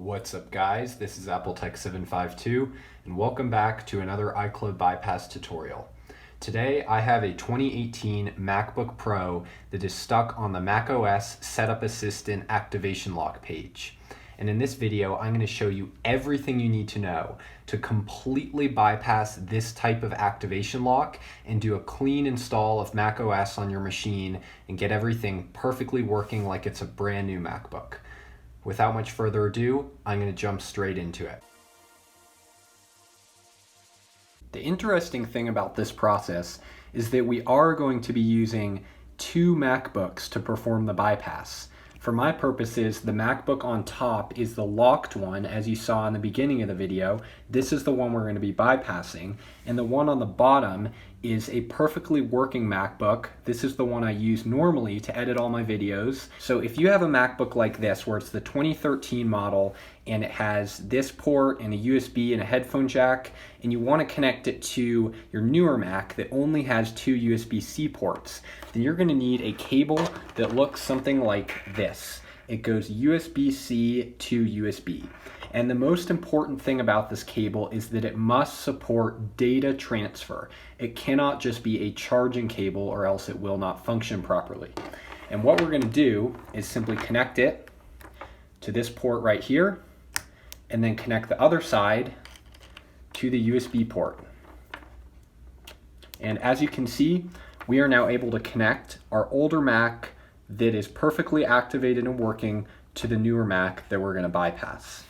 What's up guys, this is AppleTech752 and welcome back to another iCloud bypass tutorial. Today I have a 2018 MacBook Pro that is stuck on the macOS Setup Assistant activation lock page. And in this video I'm going to show you everything you need to know to completely bypass this type of activation lock and do a clean install of macOS on your machine and get everything perfectly working like it's a brand new MacBook. Without much further ado, I'm going to jump straight into it. The interesting thing about this process is that we are going to be using two MacBooks to perform the bypass. For my purposes, the MacBook on top is the locked one, as you saw in the beginning of the video. This is the one we're going to be bypassing, and the one on the bottom is a perfectly working MacBook. This is the one I use normally to edit all my videos. So if you have a MacBook like this, where it's the 2013 model, and it has this port and a USB and a headphone jack, and you want to connect it to your newer Mac that only has two USB-C ports, then you're going to need a cable that looks something like this. It goes USB-C to USB. And the most important thing about this cable is that it must support data transfer. It cannot just be a charging cable or else it will not function properly. And what we're going to do is simply connect it to this port right here, and then connect the other side to the USB port. And as you can see, we are now able to connect our older Mac that is perfectly activated and working to the newer Mac that we're going to bypass.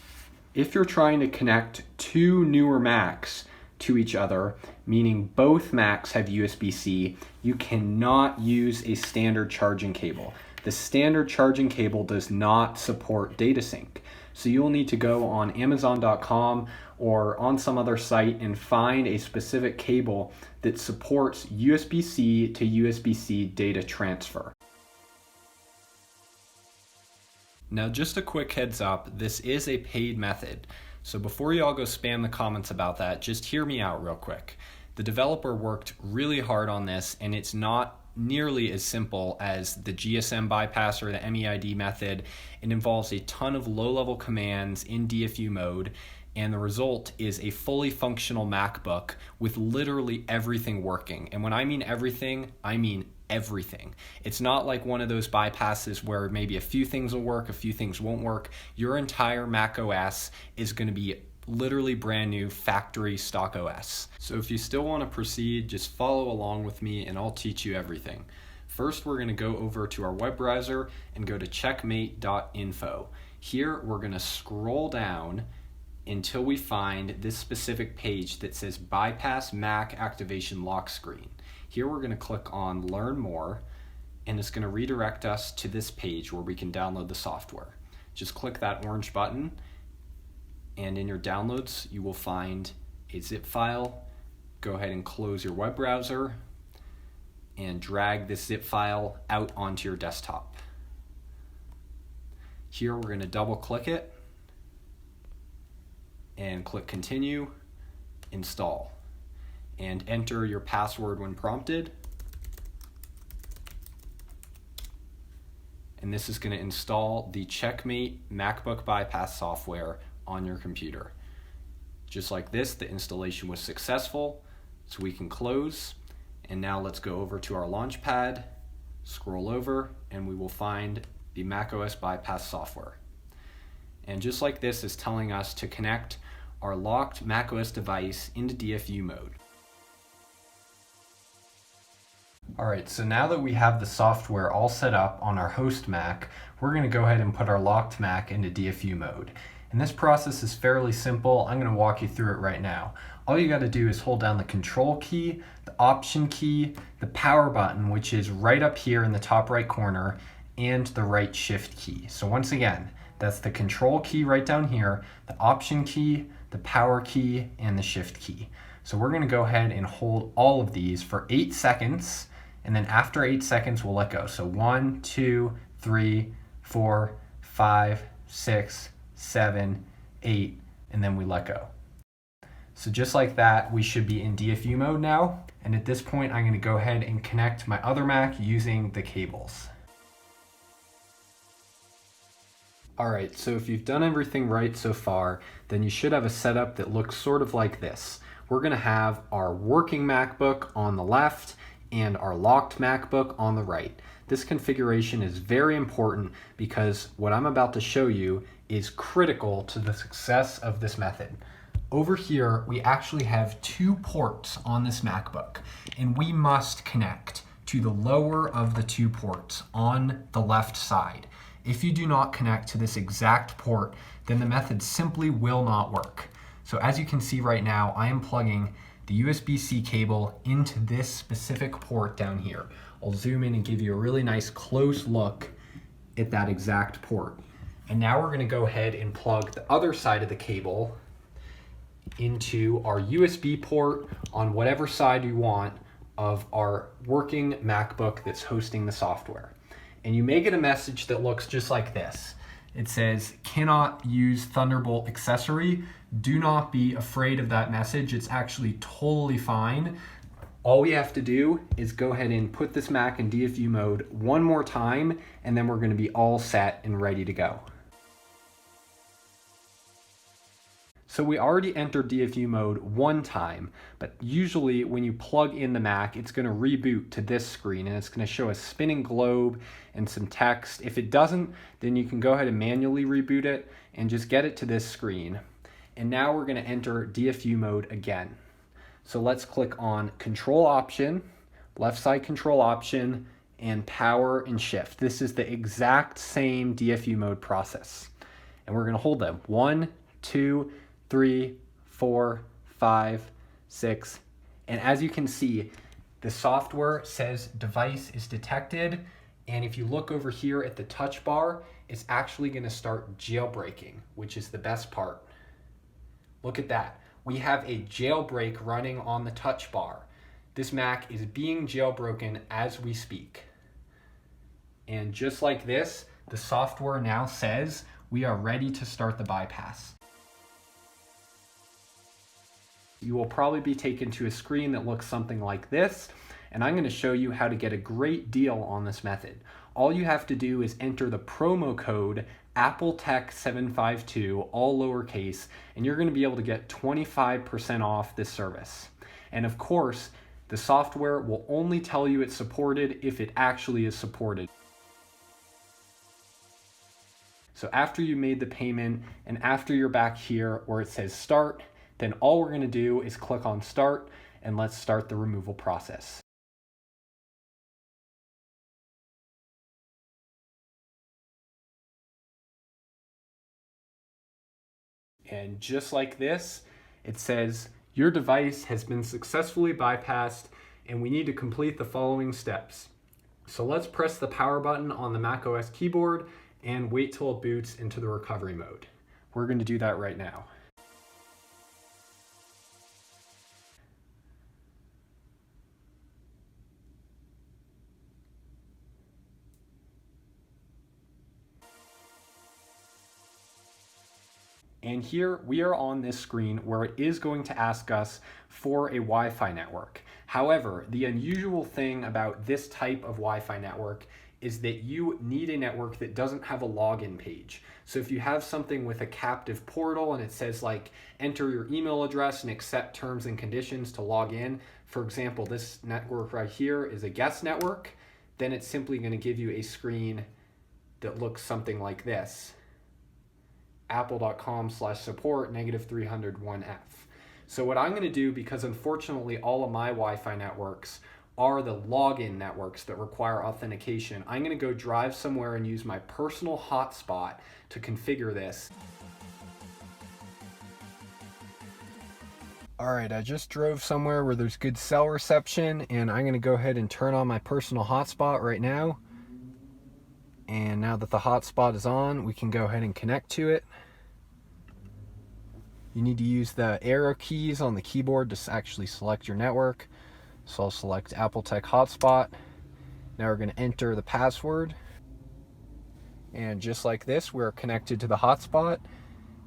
If you're trying to connect two newer Macs to each other, meaning both Macs have USB-C, you cannot use a standard charging cable. The standard charging cable does not support data sync. So you'll need to go on Amazon.com or on some other site and find a specific cable that supports USB-C to USB-C data transfer. Now just a quick heads up, this is a paid method. So before you all go spam the comments about that, just hear me out real quick. The developer worked really hard on this, and it's not nearly as simple as the GSM bypass or the MEID method. It involves a ton of low-level commands in DFU mode, and the result is a fully functional MacBook with literally everything working. And when I mean everything, I mean everything. It's not like one of those bypasses where maybe a few things will work, a few things won't work. Your entire Mac OS is going to be literally brand new factory stock OS. So if you still want to proceed, just follow along with me and I'll teach you everything. First, we're going to go over to our web browser and go to checkmate.info. Here, we're going to scroll down until we find this specific page that says Bypass Mac Activation Lock Screen. Here we're going to click on Learn More, and it's going to redirect us to this page where we can download the software. Just click that orange button, and in your downloads you will find a zip file. Go ahead and close your web browser and drag this zip file out onto your desktop. Here we're going to double click it and click Continue, Install, and enter your password when prompted. And this is going to install the Checkmate MacBook bypass software on your computer. Just like this, the installation was successful, so we can close. And now let's go over to our Launchpad, scroll over, and we will find the macOS bypass software. And just like this is telling us to connect our locked macOS device into DFU mode. Alright, so now that we have the software all set up on our host Mac, we're going to go ahead and put our locked Mac into DFU mode. And this process is fairly simple. I'm going to walk you through it right now. All you got to do is hold down the Control key, the Option key, the power button, which is right up here in the top right corner, and the right Shift key. So once again, that's the Control key right down here, the Option key, the power key, and the Shift key. So we're going to go ahead and hold all of these for 8 seconds, and then after 8 seconds we'll let go. So 1, 2, 3, 4, 5, 6, 7, 8, and then we let go. So just like that, we should be in DFU mode now. And at this point, I'm going to go ahead and connect my other Mac using the cables. All right, so if you've done everything right so far, then you should have a setup that looks sort of like this. We're gonna have our working MacBook on the left and our locked MacBook on the right. This configuration is very important because what I'm about to show you is critical to the success of this method. Over here, we actually have 2 ports on this MacBook, and we must connect to the lower of the 2 ports on the left side. If you do not connect to this exact port, then the method simply will not work. So as you can see right now, I am plugging the USB-C cable into this specific port down here. I'll zoom in and give you a really nice close look at that exact port. And now we're gonna go ahead and plug the other side of the cable into our USB port on whatever side you want of our working MacBook that's hosting the software. And you may get a message that looks just like this. It says, cannot use Thunderbolt accessory. Do not be afraid of that message. It's actually totally fine. All we have to do is go ahead and put this Mac in DFU mode one more time, and then we're gonna be all set and ready to go. So we already entered DFU mode one time, but usually when you plug in the Mac, it's gonna reboot to this screen and it's gonna show a spinning globe and some text. If it doesn't, then you can go ahead and manually reboot it and just get it to this screen. And now we're gonna enter DFU mode again. So let's click on Control Option, left side Control Option, and Power and Shift. This is the exact same DFU mode process. And we're gonna hold them, 1, 2, 3, 4, 5, 6. And as you can see, the software says device is detected. And if you look over here at the touch bar, it's actually gonna start jailbreaking, which is the best part. Look at that. We have a jailbreak running on the touch bar. This Mac is being jailbroken as we speak. And just like this, the software now says we are ready to start the bypass. You will probably be taken to a screen that looks something like this, and I'm going to show you how to get a great deal on this method. All you have to do is enter the promo code AppleTech752, all lowercase, and you're going to be able to get 25% off this service. And of course, the software will only tell you it's supported if it actually is supported. So after you made the payment and after you're back here where it says start, then all we're gonna do is click on start and let's start the removal process. And just like this, it says your device has been successfully bypassed and we need to complete the following steps. So let's press the power button on the macOS keyboard and wait till it boots into the recovery mode. We're going to do that right now. And here we are on this screen where it is going to ask us for a Wi-Fi network. However, the unusual thing about this type of Wi-Fi network is that you need a network that doesn't have a login page. So if you have something with a captive portal and it says like enter your email address and accept terms and conditions to log in, for example, this network right here is a guest network, then it's simply going to give you a screen that looks something like this. apple.com/support -301F. So what I'm going to do, because unfortunately all of my Wi-Fi networks are the login networks that require authentication, I'm going to go drive somewhere and use my personal hotspot to configure this. Alright, I just drove somewhere where there's good cell reception, and I'm going to go ahead and turn on my personal hotspot right now. And now that the hotspot is on, we can go ahead and connect to it. You need to use the arrow keys on the keyboard to actually select your network. So I'll select AppleTech Hotspot. Now we're going to enter the password. And just like this, we're connected to the hotspot.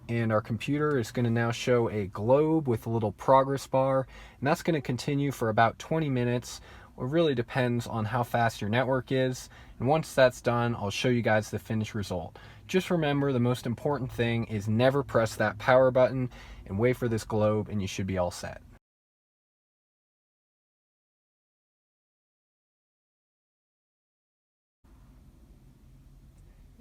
And our computer is going to now show a globe with a little progress bar. And that's going to continue for about 20 minutes It really depends on how fast your network is. And once that's done, I'll show you guys the finished result. Just remember, the most important thing is never press that power button and wait for this globe, and you should be all set.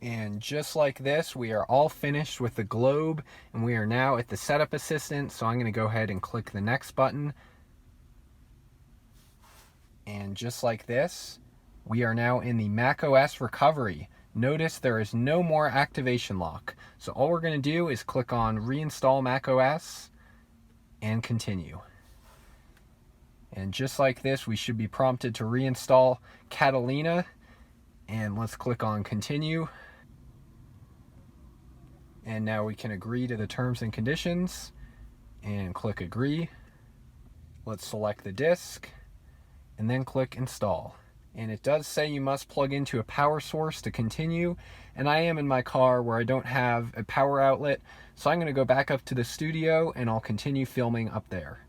And just like this, we are all finished with the globe, and we are now at the setup assistant. So I'm going to go ahead and click the next button. And just like this, we are now in the macOS recovery. Notice there is no more activation lock. So all we're going to do is click on reinstall macOS and continue. And just like this, we should be prompted to reinstall Catalina. And let's click on continue. And now we can agree to the terms and conditions and click agree. Let's select the disk and then click install. And it does say you must plug into a power source to continue. And I am in my car where I don't have a power outlet. So I'm going to go back up to the studio and I'll continue filming up there.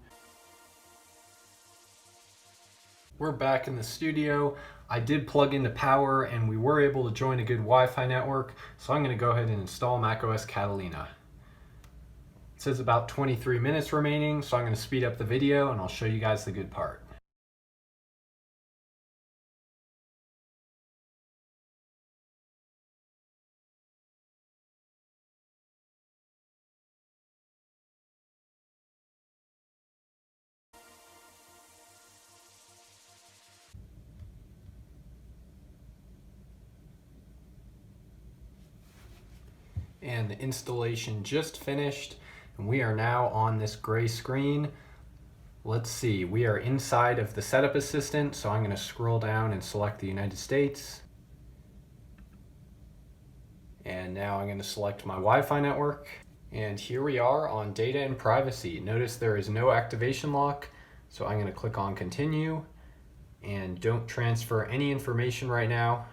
We're back in the studio. I did plug in the power and we were able to join a good Wi-Fi network. So I'm going to go ahead and install macOS Catalina. It says about 23 minutes remaining, so I'm going to speed up the video and I'll show you guys the good part. And the installation just finished, and we are now on this gray screen. Let's see, we are inside of the setup assistant, so I'm going to scroll down and select the United States. And now I'm going to select my Wi-Fi network. And here we are on data and privacy. Notice there is no activation lock, so I'm going to click on continue and don't transfer any information right now.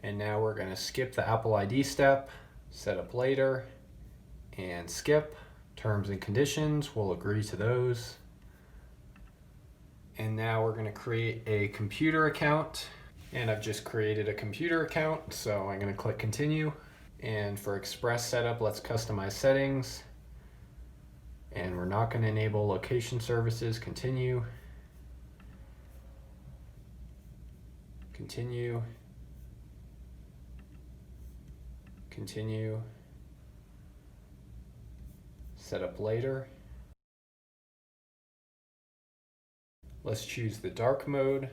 And now we're going to skip the Apple ID step. Set up later and skip terms and conditions. We'll agree to those. And now we're going to create a computer account, and I've just created a computer account, so I'm going to click continue. And for express setup, let's customize settings, and we're not going to enable location services. Continue, continue, continue, set up later. Let's choose the dark mode.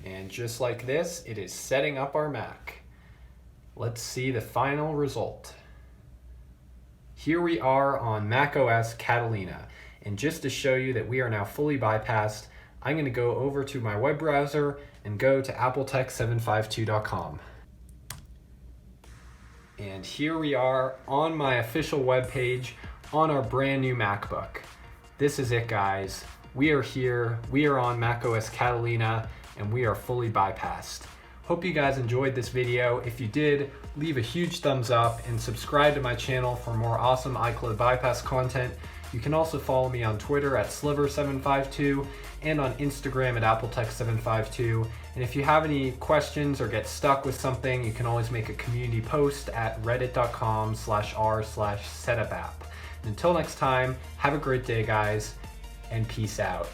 And just like this, it is setting up our Mac. Let's see the final result. Here we are on macOS Catalina. And just to show you that we are now fully bypassed, I'm going to go over to my web browser and go to appletech752.com. And here we are on my official web page on our brand new MacBook. This is it, guys. We are here. We are on macOS Catalina and we are fully bypassed. Hope you guys enjoyed this video. If you did, leave a huge thumbs up and subscribe to my channel for more awesome iCloud bypass content. You can also follow me on Twitter at Sliver752 and on Instagram at Appletech752. And if you have any questions or get stuck with something, you can always make a community post at reddit.com/r/setupapp. Until next time, have a great day, guys, and peace out.